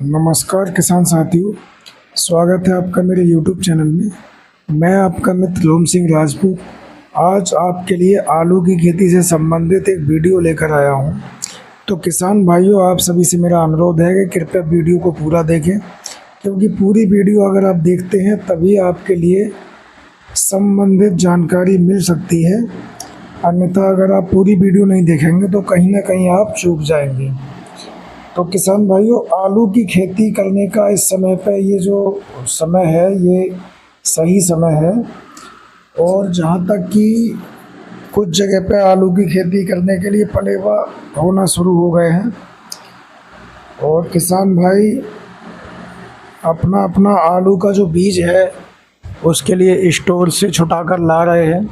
नमस्कार किसान साथियों, स्वागत है आपका मेरे YouTube चैनल में। मैं आपका मित्र रोम सिंह राजपूत आज आपके लिए आलू की खेती से संबंधित एक वीडियो लेकर आया हूं। तो किसान भाइयों, आप सभी से मेरा अनुरोध है कि कृपया वीडियो को पूरा देखें, क्योंकि पूरी वीडियो अगर आप देखते हैं तभी आपके लिए संबंधित जानकारी मिल सकती है। अन्यथा अगर आप पूरी वीडियो नहीं देखेंगे तो कहीं ना कहीं आप चूक जाएंगे। तो किसान भाइयों, आलू की खेती करने का इस समय पे ये जो समय है ये सही समय है। और जहाँ तक कि कुछ जगह पे आलू की खेती करने के लिए पलेवा होना शुरू हो गए हैं और किसान भाई अपना अपना आलू का जो बीज है उसके लिए स्टोर से छुटा कर ला रहे हैं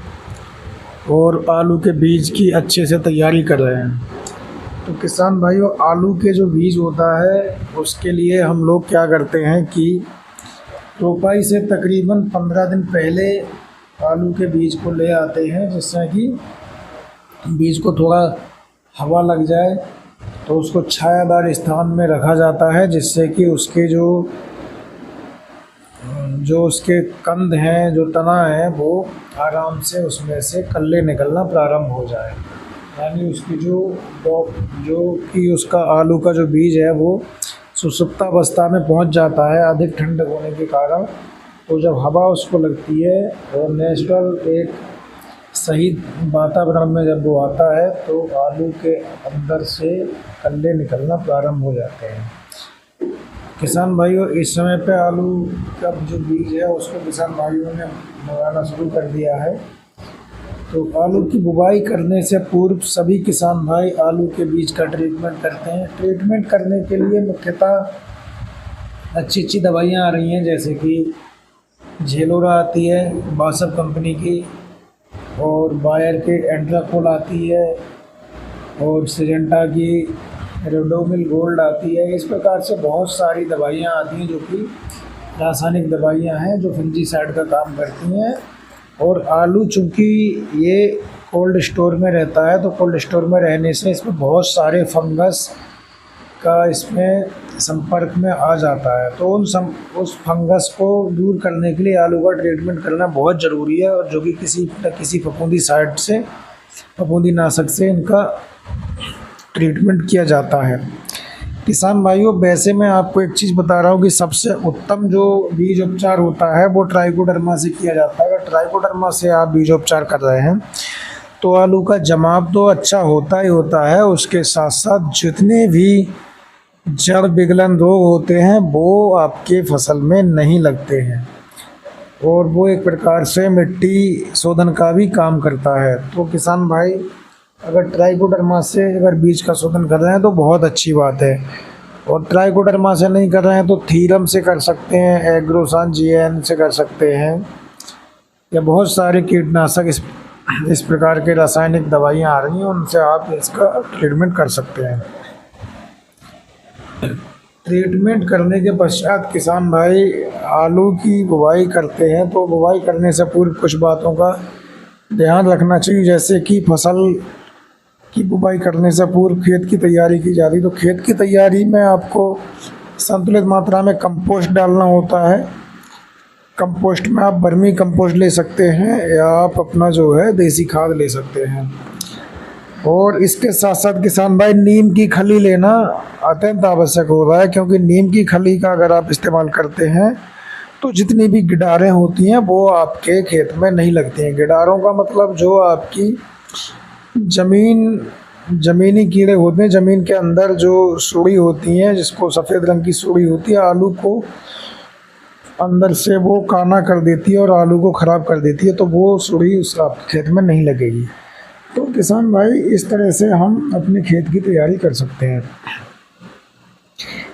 और आलू के बीज की अच्छे से तैयारी कर रहे हैं। तो किसान भाइयों, आलू के जो बीज होता है उसके लिए हम लोग क्या करते हैं कि रोपाई से तकरीबन 15 दिन पहले आलू के बीज को ले आते हैं, जिससे कि बीज को थोड़ा हवा लग जाए तो उसको छायादार स्थान में रखा जाता है, जिससे कि उसके जो उसके कंद हैं, जो तना है, वो आराम से उसमें से कल्ले निकलना प्रारंभ हो जाए। यानी उसकी जो कि उसका आलू का जो बीज है वो सुसुप्तावस्था में पहुंच जाता है अधिक ठंडक होने के कारण। तो जब हवा उसको लगती है और नेचुरल एक सही वातावरण में जब वो आता है तो आलू के अंदर से कल्ले निकलना प्रारंभ हो जाते हैं। किसान भाइयों, इस समय पे आलू का जो बीज है उसको किसान भाइयों ने लगाना शुरू कर दिया है। तो आलू की बुवाई करने से पूर्व सभी किसान भाई आलू के बीज का ट्रीटमेंट करते हैं। ट्रीटमेंट करने के लिए मुख्यतः अच्छी अच्छी दवाइयाँ आ रही हैं, जैसे कि झेलोरा आती है बासव कंपनी की, और बायर के एंड्राकोल आती है, और सिजेंटा की रेडोमिल गोल्ड आती है। इस प्रकार से बहुत सारी दवाइयाँ आती हैं जो कि रासायनिक दवाइयाँ हैं जो फंजीसाइड का काम करती हैं। और आलू चूँकि ये कोल्ड स्टोर में रहता है तो कोल्ड स्टोर में रहने से इसमें बहुत सारे फंगस का इसमें संपर्क में आ जाता है। तो उस फंगस को दूर करने के लिए आलू का ट्रीटमेंट करना बहुत ज़रूरी है, और जो कि किसी न किसी फफूंदीनाशक से इनका ट्रीटमेंट किया जाता है। किसान भाइयों, वैसे मैं आपको एक चीज़ बता रहा हूँ कि सबसे उत्तम जो बीज उपचार होता है वो ट्राइकोडर्मा से किया जाता है। अगर ट्राइकोडर्मा से आप बीजोपचार कर रहे हैं तो आलू का जमाव तो अच्छा होता ही होता है, उसके साथ साथ जितने भी जड़ विगलन रोग होते हैं वो आपके फसल में नहीं लगते हैं, और वो एक प्रकार से मिट्टी शोधन का भी काम करता है। तो किसान भाई, अगर ट्राइकोडर्मा से अगर बीज का शोधन कर रहे हैं तो बहुत अच्छी बात है, और ट्राइकोडर्मा से नहीं कर रहे हैं तो थीरम से कर सकते हैं, एग्रोसान जीएन से कर सकते हैं, या बहुत सारे कीटनाशक इस प्रकार के रासायनिक दवाइयाँ आ रही हैं, उनसे आप इसका ट्रीटमेंट कर सकते हैं। ट्रीटमेंट करने के पश्चात किसान भाई आलू की बुवाई करते हैं। तो बुवाई करने से पूर्व कुछ बातों का ध्यान रखना चाहिए, जैसे कि फसल की बुवाई करने से पूर्व खेत की तैयारी की जाती है। तो खेत की तैयारी में आपको संतुलित मात्रा में कंपोस्ट डालना होता है। कंपोस्ट में आप वर्मी कंपोस्ट ले सकते हैं या आप अपना जो है देसी खाद ले सकते हैं। और इसके साथ साथ किसान भाई नीम की खली लेना अत्यंत आवश्यक हो रहा है, क्योंकि नीम की खली का अगर आप इस्तेमाल करते हैं तो जितनी भी गिडारें होती हैं वो आपके खेत में नहीं लगती हैं। गिडारों का मतलब जो आपकी ज़मीनी कीड़े होते हैं, ज़मीन के अंदर जो सुड़ी होती हैं, जिसको सफ़ेद रंग की सुड़ी होती है, आलू को अंदर से वो काना कर देती है और आलू को ख़राब कर देती है। तो वो सुड़ी उस आपके खेत में नहीं लगेगी। तो किसान भाई, इस तरह से हम अपने खेत की तैयारी कर सकते हैं।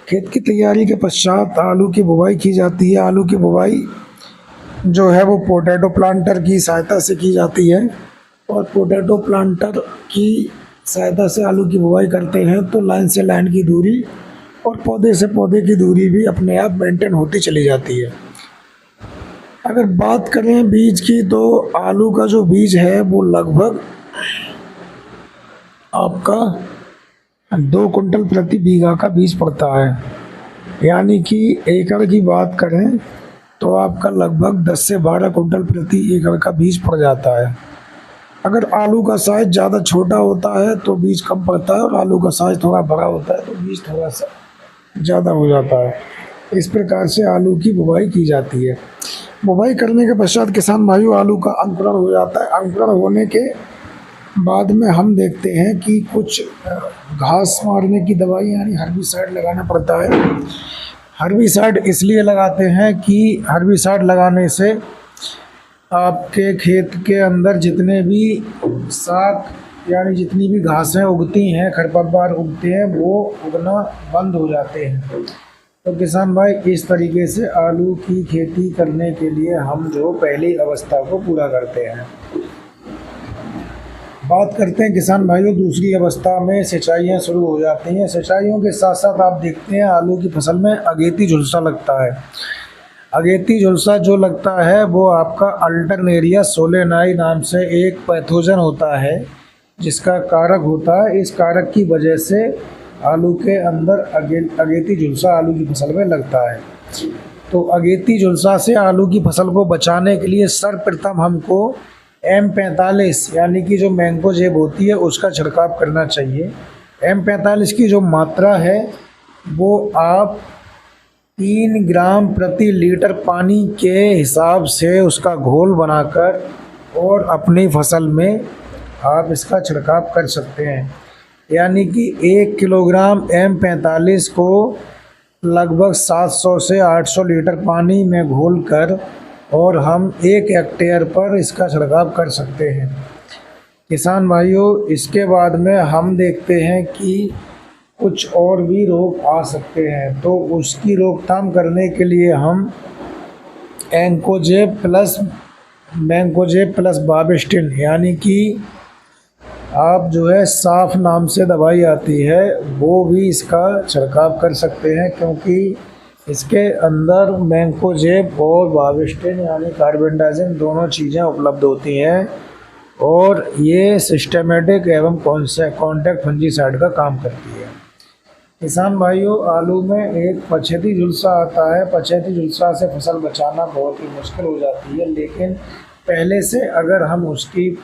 खेत की तैयारी के पश्चात आलू की बुवाई की जाती है। आलू की बुवाई जो है वो पोटैटो प्लांटर की सहायता से की जाती है, और पोटैटो प्लांटर की सहायता से आलू की बुवाई करते हैं तो लाइन से लाइन की दूरी और पौधे से पौधे की दूरी भी अपने आप मेंटेन होती चली जाती है। अगर बात करें बीज की, तो आलू का जो बीज है वो लगभग आपका 2 कुंटल प्रति बीघा का बीज पड़ता है। यानी कि एकड़ की बात करें तो आपका लगभग 10 से 12 कुंटल प्रति एकड़ का बीज पड़ जाता है। अगर आलू का साइज ज़्यादा छोटा होता है तो बीज कम पड़ता है, और आलू का साइज थोड़ा बड़ा होता है तो बीज थोड़ा सा ज़्यादा हो जाता है। इस प्रकार से आलू की बुवाई की जाती है। बुवाई करने के पश्चात किसान भाइयों आलू का अंकुरण हो जाता है। अंकुरण होने के बाद में हम देखते हैं कि कुछ घास मारने की दवाई यानी हर्बिसाइड लगाना पड़ता है। हर्बिसाइड इसलिए लगाते हैं कि हर्बिसाइड लगाने से आपके खेत के अंदर जितने भी शाक यानी जितनी भी घासें उगती हैं, खरपतवार उगते हैं, वो उगना बंद हो जाते हैं। तो किसान भाई इस तरीके से आलू की खेती करने के लिए हम जो पहली अवस्था को पूरा करते हैं। बात करते हैं किसान भाइयों दूसरी अवस्था में सिंचाइयाँ शुरू हो जाती हैं। सिंचाइयों के साथ साथ आप देखते हैं आलू की फसल में अगेती झुलसा लगता है। अगेती झुलसा जो लगता है वो आपका अल्टरनेरिया सोलेनाई नाम से एक पैथोजन होता है जिसका कारक होता है। इस कारक की वजह से आलू के अंदर अगेती झुलसा आलू की फसल में लगता है। तो अगेती झुलसा से आलू की फसल को बचाने के लिए सर्वप्रथम हमको M45 यानी कि जो मैंगोजेब होती है उसका छिड़काव करना चाहिए। M45 की जो मात्रा है वो आप 3 ग्राम प्रति लीटर पानी के हिसाब से उसका घोल बनाकर और अपनी फसल में आप इसका छिड़काव कर सकते हैं। यानी कि 1 किलोग्राम M45 को लगभग 700 से 800 लीटर पानी में घोलकर और हम 1 हेक्टेयर पर इसका छिड़काव कर सकते हैं। किसान भाइयों इसके बाद में हम देखते हैं कि कुछ और भी रोग आ सकते हैं, तो उसकी रोकथाम करने के लिए हम मैंगोजेब प्लस बाविस्टिन यानी कि आप जो है साफ नाम से दवाई आती है वो भी इसका छिड़काव कर सकते हैं, क्योंकि इसके अंदर मैंगोजेब और बाविस्टिन यानी कार्बेंडाजिम दोनों चीज़ें उपलब्ध होती हैं और ये सिस्टेमेटिक एवं कॉन्टैक्ट फंजीसाइड का काम करती है। किसान भाइयों आलू में एक पछेती झुलसा आता है। पछेती झुलसा से फसल बचाना बहुत ही मुश्किल हो जाती है, लेकिन पहले से अगर हम उसकी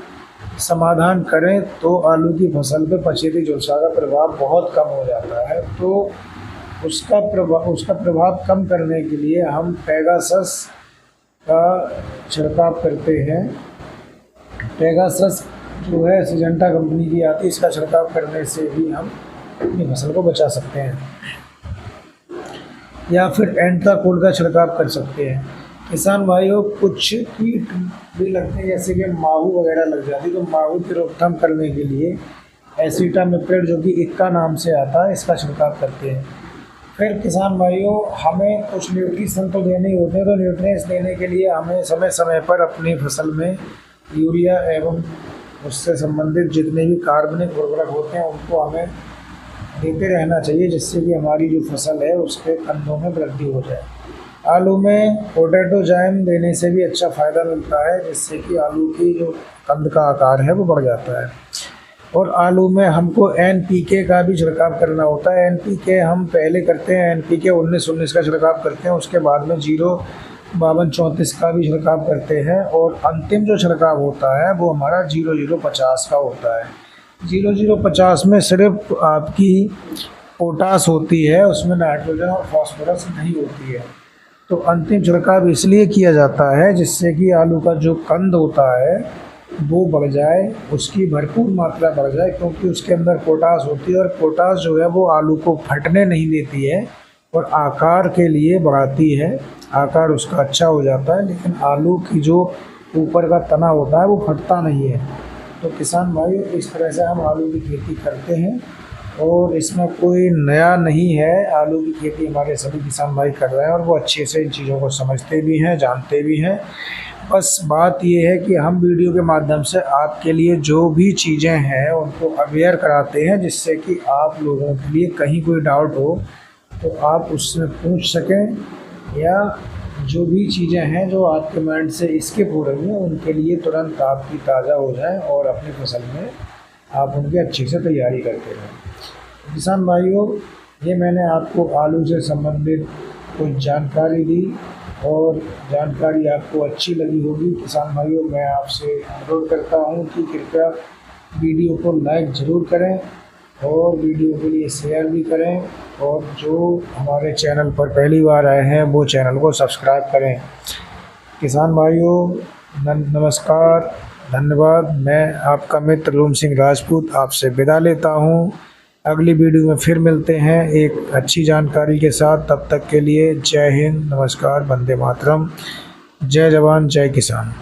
समाधान करें तो आलू की फसल पे पछेती झुलसा का प्रभाव बहुत कम हो जाता है। तो उसका प्रभाव कम करने के लिए हम पेगासस का छिड़काव करते हैं। पेगासस जो है सिजेंटा कंपनी की आती है, इसका छिड़काव करने से भी हम अपनी फसल को बचा सकते हैं। या फिर एंट्राकोल का छिड़काव कर सकते हैं। किसान भाइयों कुछ कीट भी लगते हैं जैसे कि माहू वगैरह लग जाती है, तो माहू की रोकथाम करने के लिए एसिटामिप्रिड जो कि इक्का नाम से आता है इसका छिड़काव करते हैं। फिर किसान भाइयों हमें कुछ न्यूट्रिशन तो देने ही होते हैं, तो न्यूट्रिएंट्स देने के लिए हमें समय समय पर अपनी फसल में यूरिया एवं उससे संबंधित जितने भी कार्बनिक उर्वरक होते हैं उनको हमें देते रहना चाहिए, जिससे कि हमारी जो फसल है उसके कंदों में वृद्धि हो जाए। आलू में पोटैटो जाइम देने से भी अच्छा फ़ायदा मिलता है, जिससे कि आलू की जो कंद का आकार है वो बढ़ जाता है। और आलू में हमको NPK का भी छिड़काव करना होता है। NPK हम पहले करते हैं, NPK 19-19 का छिड़काव करते हैं, उसके बाद में 0-52-34 का भी छिड़काव करते हैं, और अंतिम जो छिड़काव होता है वो हमारा 00-50 का होता है। 00-50 में सिर्फ आपकी पोटास होती है, उसमें नाइट्रोजन और फास्फोरस नहीं होती है। तो अंतिम छिड़काव इसलिए किया जाता है जिससे कि आलू का जो कंद होता है वो बढ़ जाए, उसकी भरपूर मात्रा बढ़ जाए, क्योंकि उसके अंदर पोटास होती है और पोटास जो है वो आलू को फटने नहीं देती है और आकार के लिए बढ़ाती है। आकार उसका अच्छा हो जाता है, लेकिन आलू की जो ऊपर का तना होता है वो फटता नहीं है। तो किसान भाइयों इस तरह से हम आलू की खेती करते हैं और इसमें कोई नया नहीं है। आलू की खेती हमारे सभी किसान भाई कर रहे हैं और वो अच्छे से इन चीज़ों को समझते भी हैं, जानते भी हैं। बस बात ये है कि हम वीडियो के माध्यम से आपके लिए जो भी चीज़ें हैं उनको अवेयर कराते हैं, जिससे कि आप लोगों के लिए कहीं कोई डाउट हो तो आप उससे पूछ सकें, या जो भी चीज़ें हैं जो आपके माइंड से स्किप हो रही हैं उनके लिए तुरंत आपकी ताज़ा हो जाएं और अपनी फसल में आप उनकी अच्छी से तैयारी करते रहें। किसान भाइयों ये मैंने आपको आलू से संबंधित कुछ जानकारी दी और जानकारी आपको अच्छी लगी होगी। किसान भाइयों, मैं आपसे अनुरोध करता हूँ कि कृपया वीडियो को लाइक ज़रूर करें और वीडियो के लिए शेयर भी करें, और जो हमारे चैनल पर पहली बार आए हैं वो चैनल को सब्सक्राइब करें। किसान भाइयों, नमस्कार, धन्यवाद। मैं आपका मित्र रूम सिंह राजपूत आपसे विदा लेता हूँ। अगली वीडियो में फिर मिलते हैं एक अच्छी जानकारी के साथ। तब तक के लिए जय हिंद, नमस्कार, वंदे मातरम, जय जवान जय किसान।